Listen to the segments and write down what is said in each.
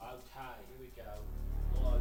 Okay, here we go. One.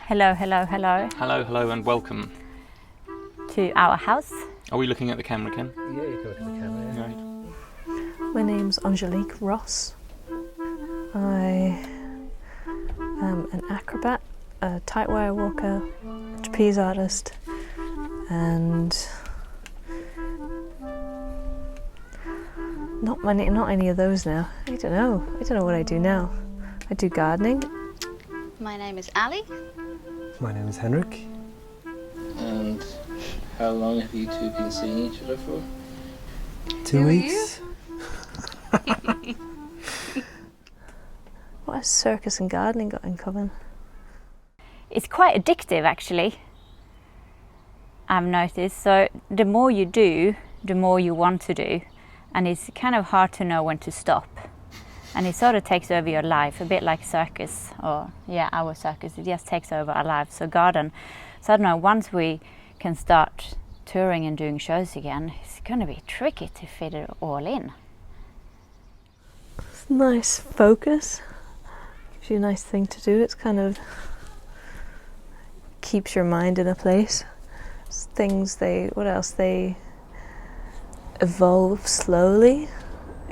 Hello, hello, hello Hello, hello, and welcome. to our house. Are we looking at the camera, Ken? Yeah, you go to the camera. Yeah. Right. My name's Angelique Ross. I am an acrobat, a tight wire walker, a trapeze artist, and not any of those now. I don't know what I do now. I do gardening. My name is Ali. My name is Henrik. And how long have you two been seeing each other for? 2 weeks. What has circus and gardening got in common? It's quite addictive, actually, I've noticed. So the more you do, the more you want to do. And it's kind of hard to know when to stop. And it sort of takes over your life, a bit like circus, or our circus, it just takes over our lives. So garden, so I don't know, once we can start touring and doing shows again, it's going to be tricky to fit it all in. It's nice focus. Gives you a nice thing to do. It's kind of keeps your mind in a place. They evolve slowly.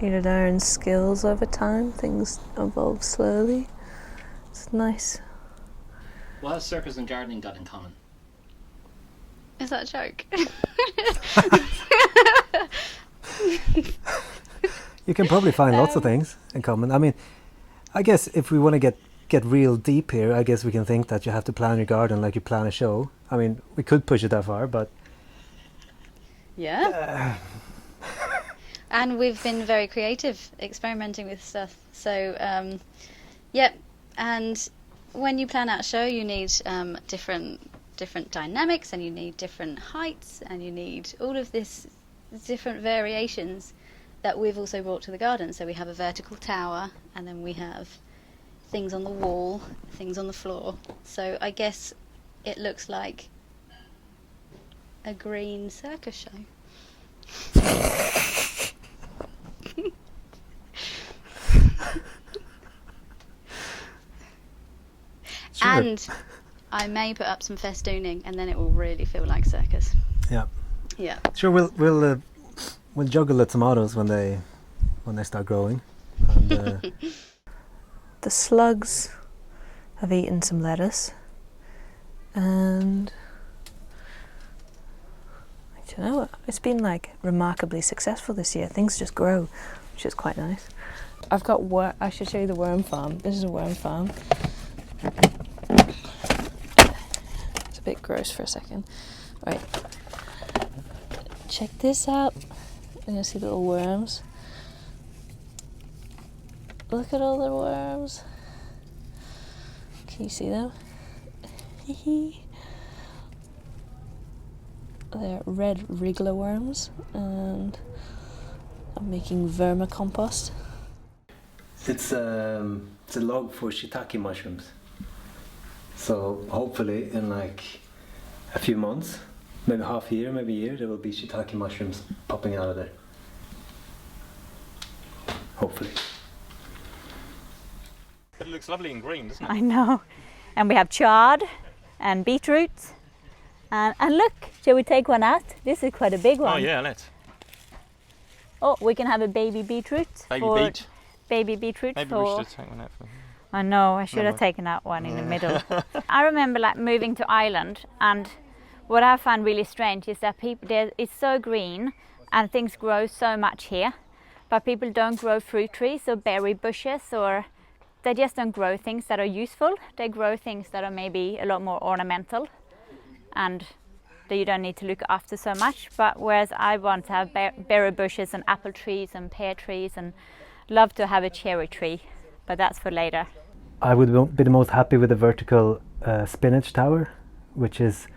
You learn skills over time. Things evolve slowly. It's nice. What has circus and gardening got in common? Is that a joke? You can probably find lots of things in common. I mean, I guess if we want to get real deep here, I guess we can think that you have to plan your garden like you plan a show. I mean, we could push it that far, but... Yeah. And we've been very creative, experimenting with stuff. So, and when you plan out a show, you need different dynamics, and you need different heights, and you need all of this different variations that we've also brought to the garden. So we have a vertical tower, and then we have things on the wall, things on the floor. So I guess it looks like a green circus show. Sure. And I may put up some festooning, and then it will really feel like circus. Yeah. Yeah. Sure, we'll juggle the tomatoes when they start growing. And, The slugs have eaten some lettuce, and I don't know, it's been like remarkably successful this year. Things just grow, which is quite nice. I've got I should show you the worm farm. This is a worm farm. It's a bit gross for a second. Right. Check this out. You're gonna see little worms. Look at all the worms. Can you see them? They're red wriggler worms, and I'm making vermicompost. it's a log for shiitake mushrooms. So hopefully in like a few months, maybe half a year, maybe a year, there will be shiitake mushrooms popping out of there. Hopefully. But it looks lovely in green, doesn't it? I know. And we have chard and beetroot. And look, shall we take one out? This is quite a big one. Oh yeah, let's. Oh, we can have a baby beetroot. Baby beetroot. Maybe we should take one out for I know, I should have taken that one in the middle. I remember like moving to Ireland, and what I find really strange is that it's so green and things grow so much here, but people don't grow fruit trees or berry bushes, or they just don't grow things that are useful. They grow things that are maybe a lot more ornamental and that you don't need to look after so much. But whereas I want to have berry bushes and apple trees and pear trees, and love to have a cherry tree, but that's for later. I would be the most happy with the vertical spinach tower, which is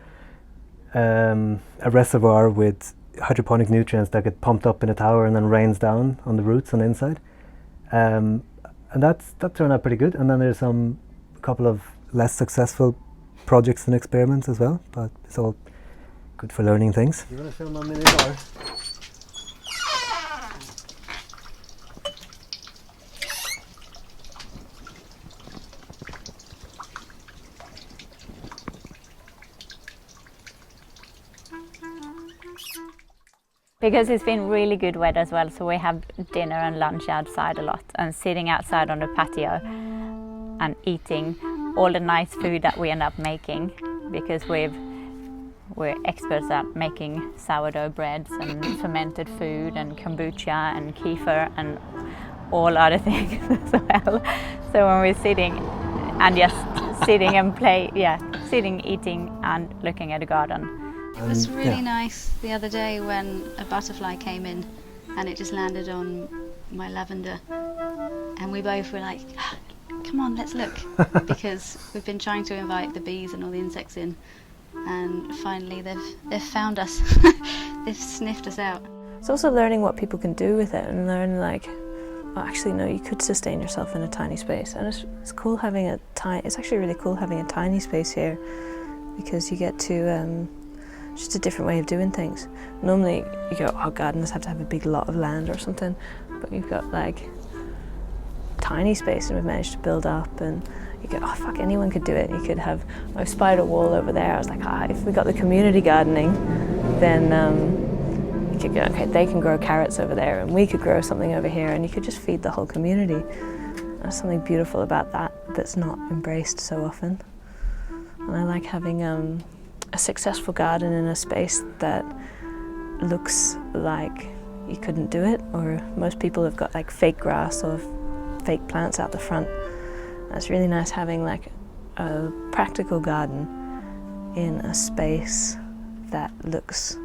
a reservoir with hydroponic nutrients that get pumped up in a tower and then rains down on the roots on the inside. And that turned out pretty good. And then there's a couple of less successful projects and experiments as well, but it's all good for learning things. You want to film a mini bar? Because it's been really good weather as well, so we have dinner and lunch outside a lot, and sitting outside on the patio and eating all the nice food that we end up making, because we're experts at making sourdough breads and fermented food and kombucha and kefir and all other things as well. So when we're sitting and just sitting and sitting, eating and looking at the garden. It was really nice the other day when a butterfly came in and it just landed on my lavender, and we both were like, "Ah, come on, let's look," because we've been trying to invite the bees and all the insects in, and finally they've found us. They've sniffed us out. It's also learning what people can do with it, and learning like, oh, actually no, you could sustain yourself in a tiny space, and it's cool having it's actually really cool having a tiny space here, because you get to just a different way of doing things. Normally you go, oh, gardeners have to have a big lot of land or something, but you've got like tiny space and we've managed to build up, and you go, oh fuck, anyone could do it. You could have my spider wall over there. I was like, if we got the community gardening, then you could go, okay, they can grow carrots over there and we could grow something over here, and you could just feed the whole community. There's something beautiful about that that's not embraced so often. And I like having a successful garden in a space that looks like you couldn't do it, or most people have got like fake grass or fake plants out the front. And it's really nice having like a practical garden in a space that looks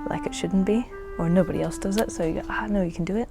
like it shouldn't be, or nobody else does it, so you go, no, you can do it.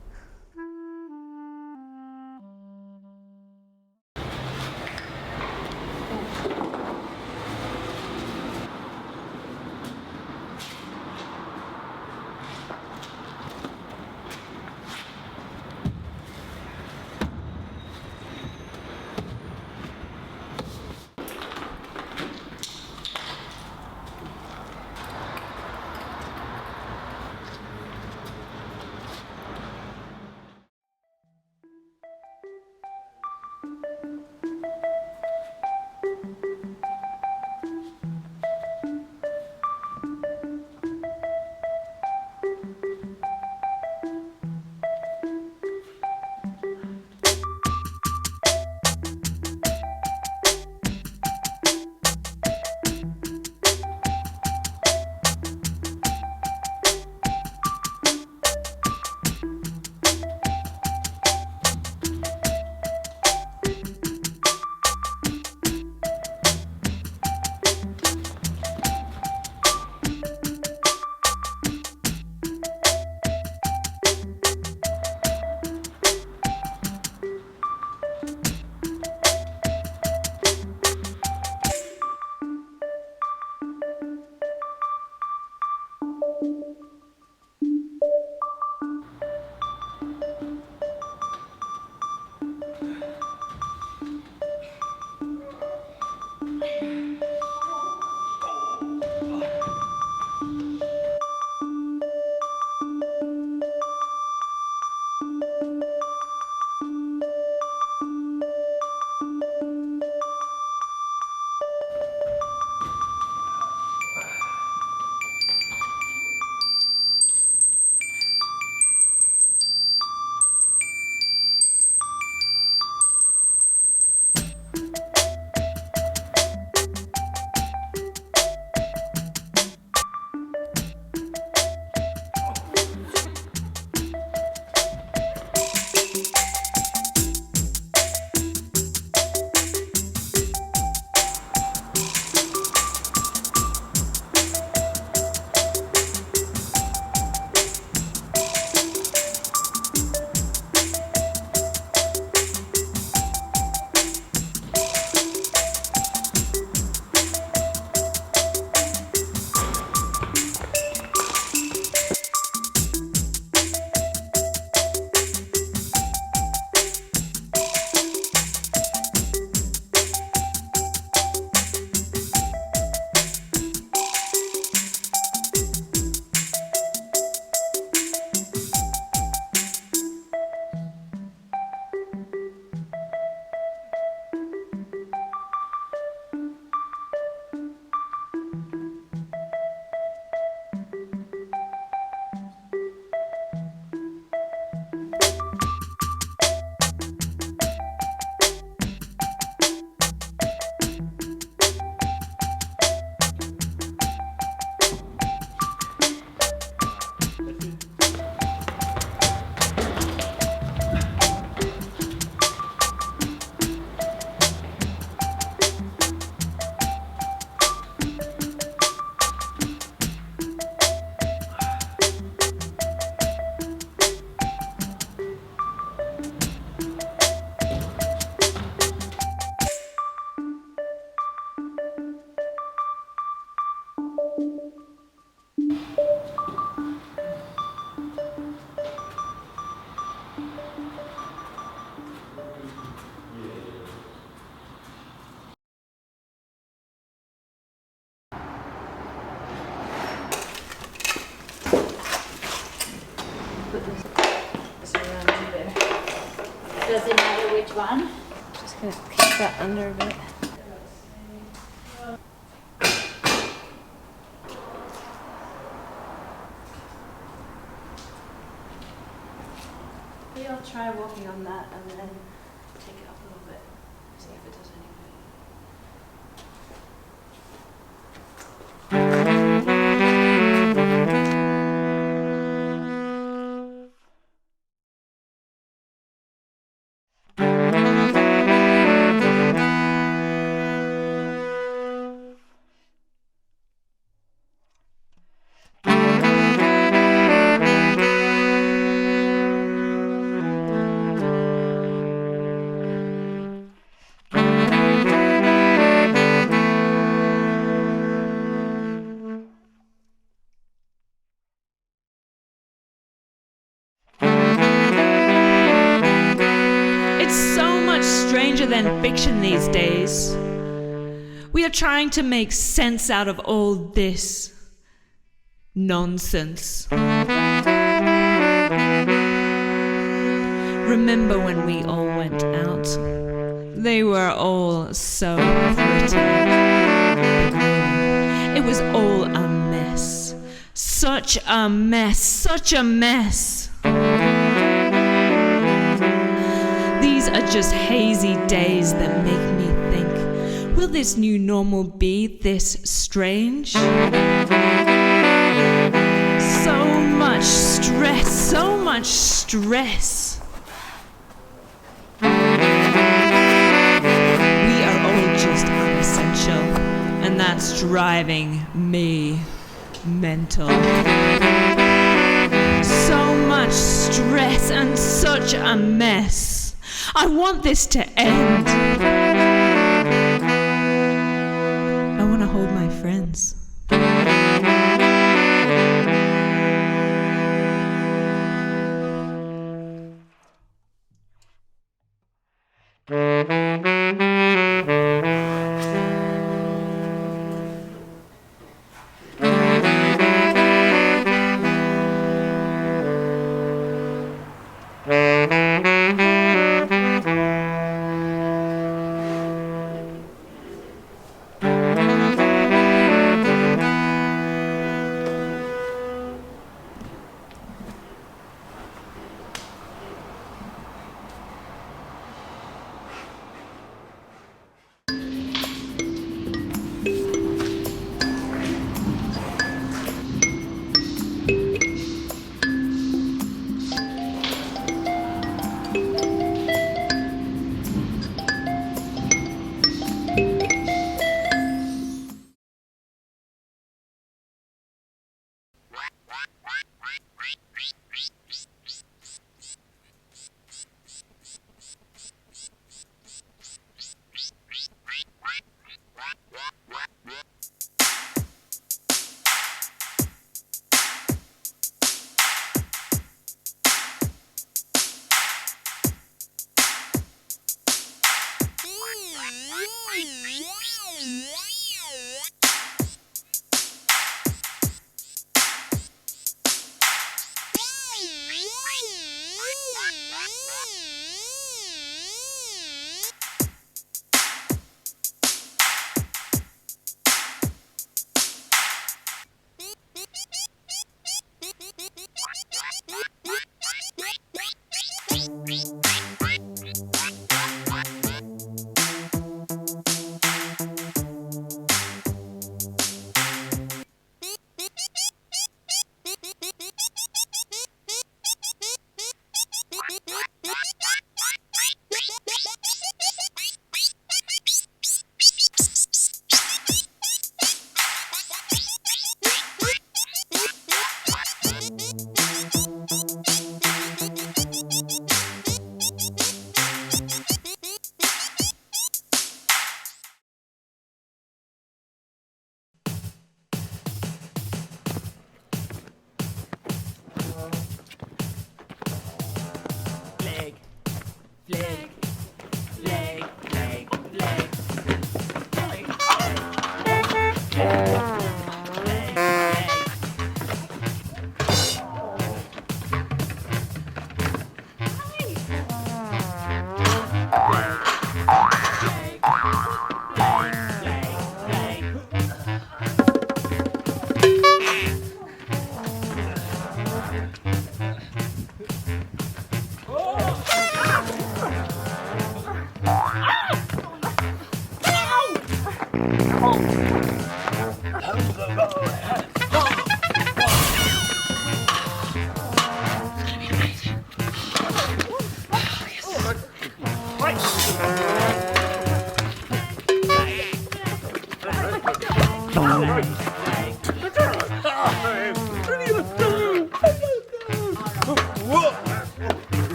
put this around there. Does it matter which one? Just gonna kick that under a bit. Maybe I'll try walking on that and then take it up a little bit, see if it does any good. Stranger than fiction these days. We are trying to make sense out of all this nonsense. Remember when we all went out? They were all so pretty. It was all a mess. Such a mess. Such a mess. These are just hazy days that make me think, will this new normal be this strange? So much stress, so much stress. We are all just unessential, and that's driving me mental. So much stress and such a mess. I want this to end. I want to hold my friends.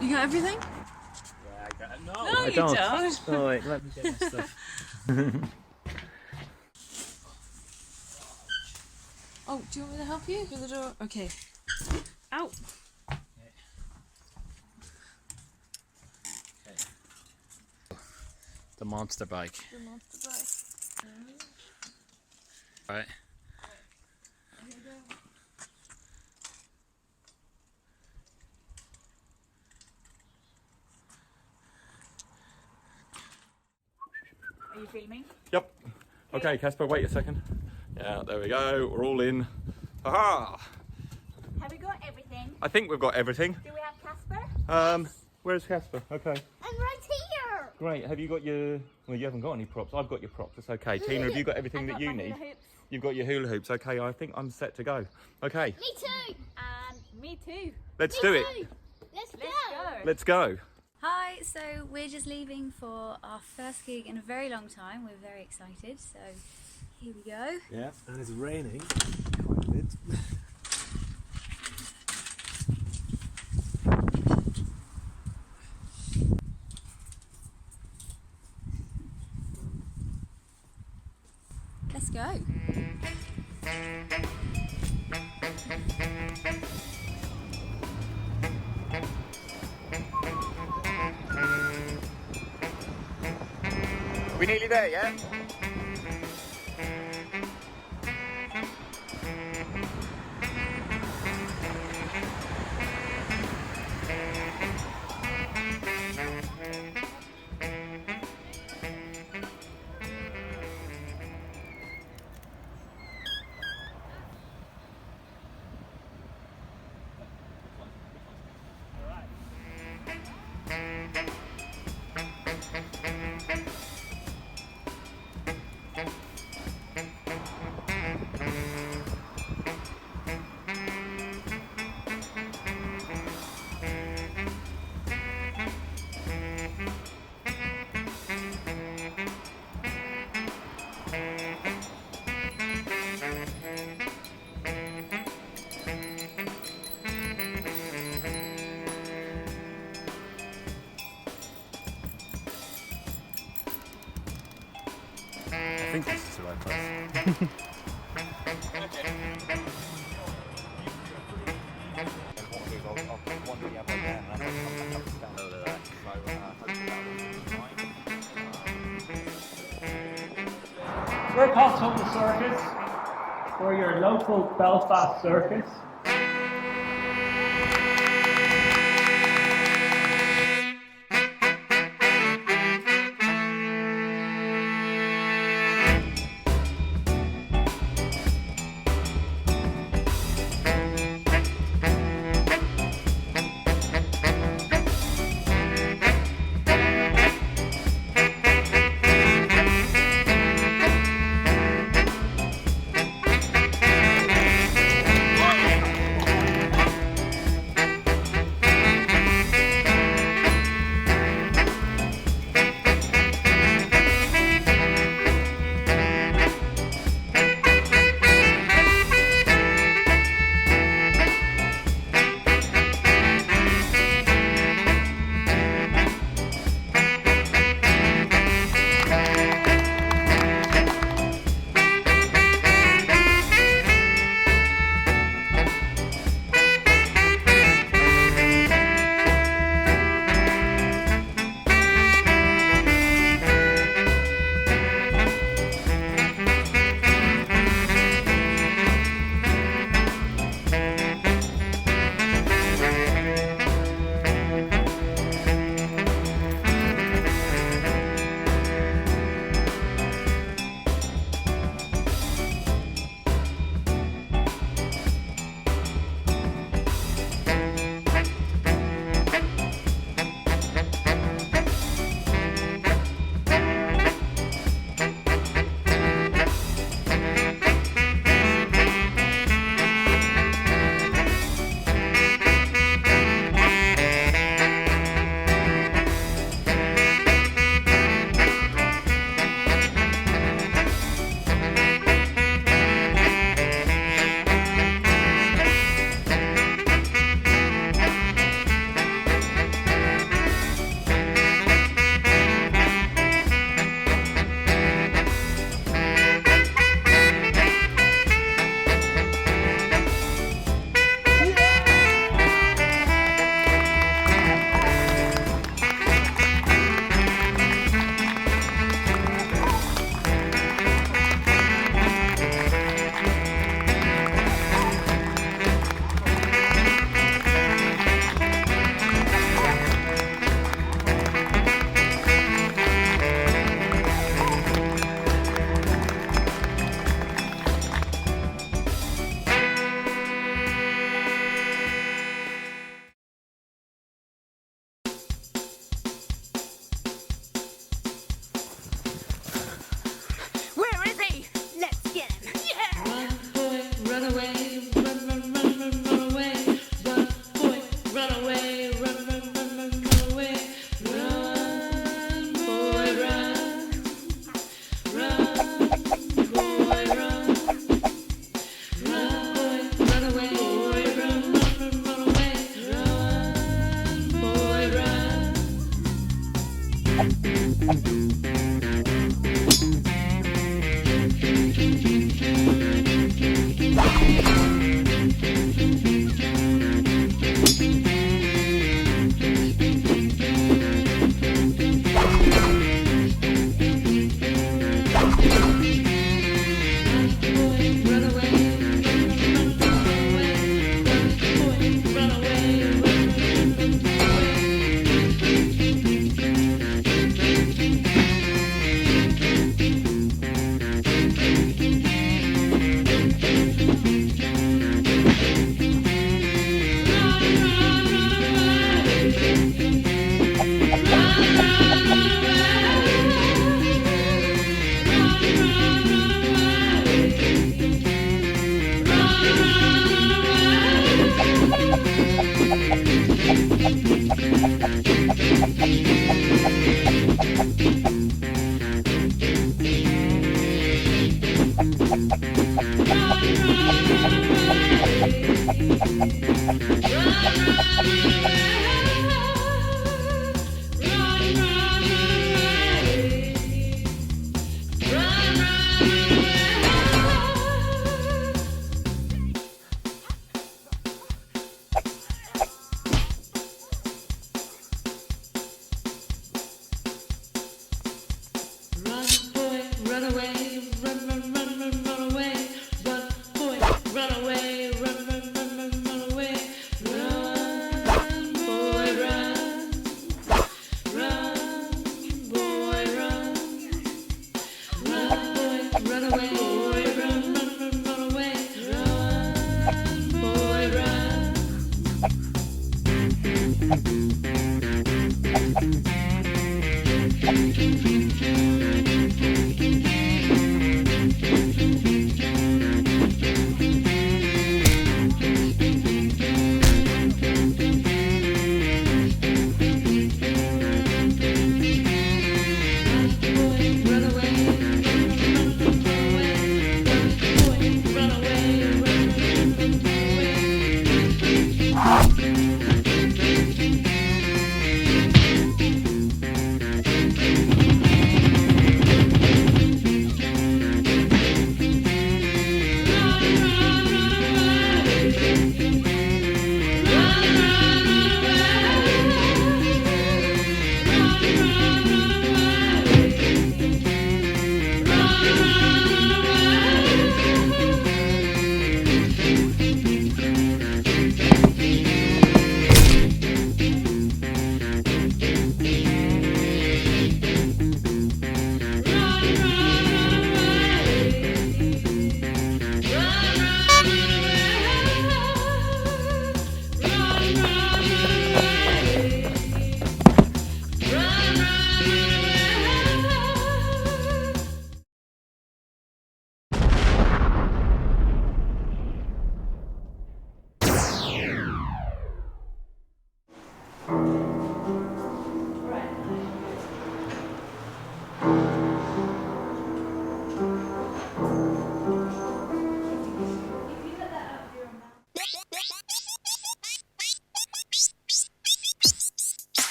You got everything? Yeah, I got it. No, No, you don't. Oh, wait, let me get my stuff. Oh, do you want me to help you? Through the door? Okay. Ow. The monster bike. The monster bike. Right. Are you filming? Yep. Okay, Casper, wait a second. Yeah, there we go. We're all in. Aha! Have we got everything? I think we've got everything. Do we have Casper? Where's Casper? Okay. I'm right here. Great. Have you got your... Well, you haven't got any props. I've got your props. It's okay. Tina, have you got everything that you need? You've got your hula hoops. Okay, I think I'm set to go. Okay. Me too. And me too. Let's do it. Let's go. Let's go. Hi, so we're just leaving for our first gig in a very long time. We're very excited, so here we go. Yeah, and it's raining quite a bit. Let's go. We nearly there, yeah? I think this is the right place. We're Costume the Circus. We're your local Belfast circus.